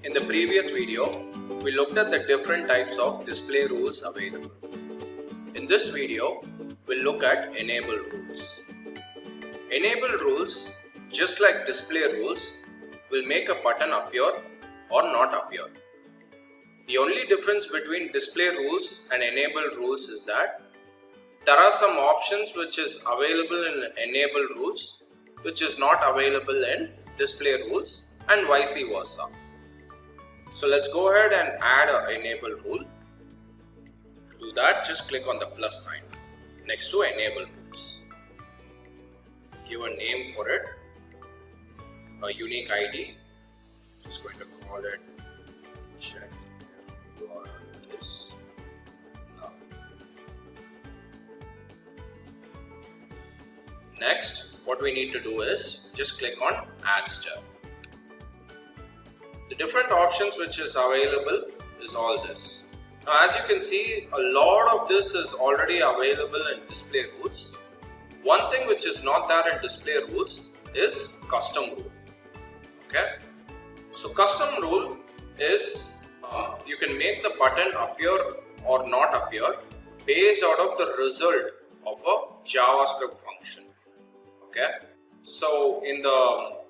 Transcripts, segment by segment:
In the previous video, we looked at the different types of display rules available. In this video, we'll look at enable rules. Enable rules, just like display rules, will make a button appear or not appear. The only difference between display rules and enable rules is that there are some options which is available in enable rules which is not available in display rules, and vice versa. So let's go ahead and add an enable rule. To do that, just click on the plus sign next to enable rules. Give a name for it, a unique ID. Just going to call it check if URL is null. Next, what we need to do is just click on add step. The different options which is available is all this. Now as you can see, a lot of this is already available in display rules. One thing which is not there in display rules is custom rule. Okay, so custom rule is you can make the button appear or not appear based out of the result of a JavaScript function. Okay, so in the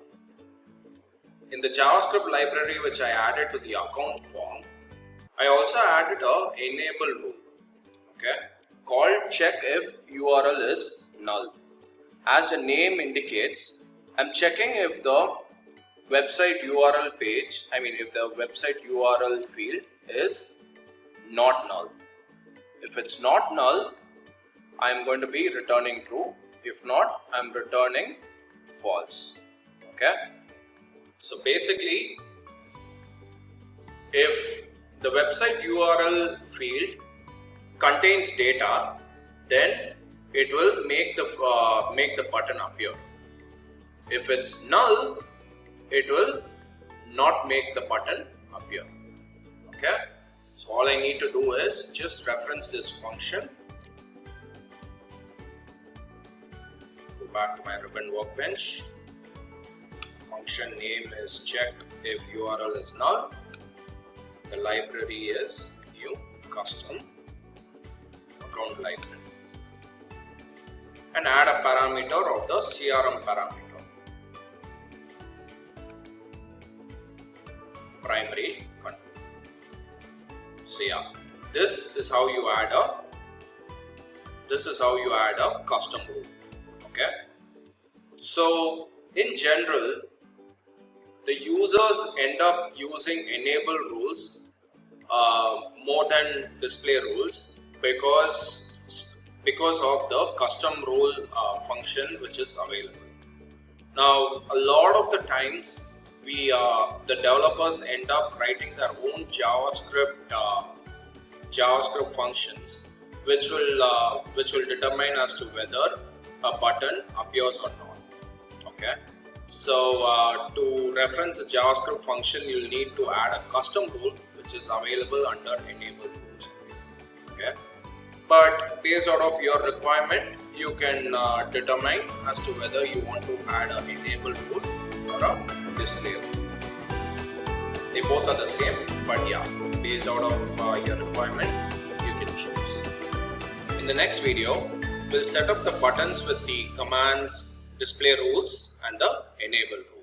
JavaScript library which I added to the account form, I also added a enable rule, okay, called check if URL is null. As the name indicates, I'm checking if the website URL page, if the website URL field is not null. If it's not null, I'm going to be returning true. If not, I'm returning false. Okay. So basically, if the website URL field contains data, then it will make the button appear. If it's null, it will not make the button appear. Okay. So all I need to do is just reference this function. Go back to my Ribbon Workbench. Function name is check if URL is null. The library is new custom account library, and add a parameter of the CRM parameter, primary control. So yeah, this is how you add a custom rule. Okay, so in general, the users end up using enable rules more than display rules because of the custom rule function which is available. Now, a lot of the times the developers end up writing their own JavaScript functions which will determine as to whether a button appears or not. Okay. So to reference a JavaScript function, you'll need to add a custom rule which is available under enable rules. Okay, but based out of your requirement, you can determine as to whether you want to add an enable rule or a display rule. They both are the same, but yeah, based out of your requirement, you can choose. In the next video, we'll set up the buttons with the commands, display rules and the enable rule.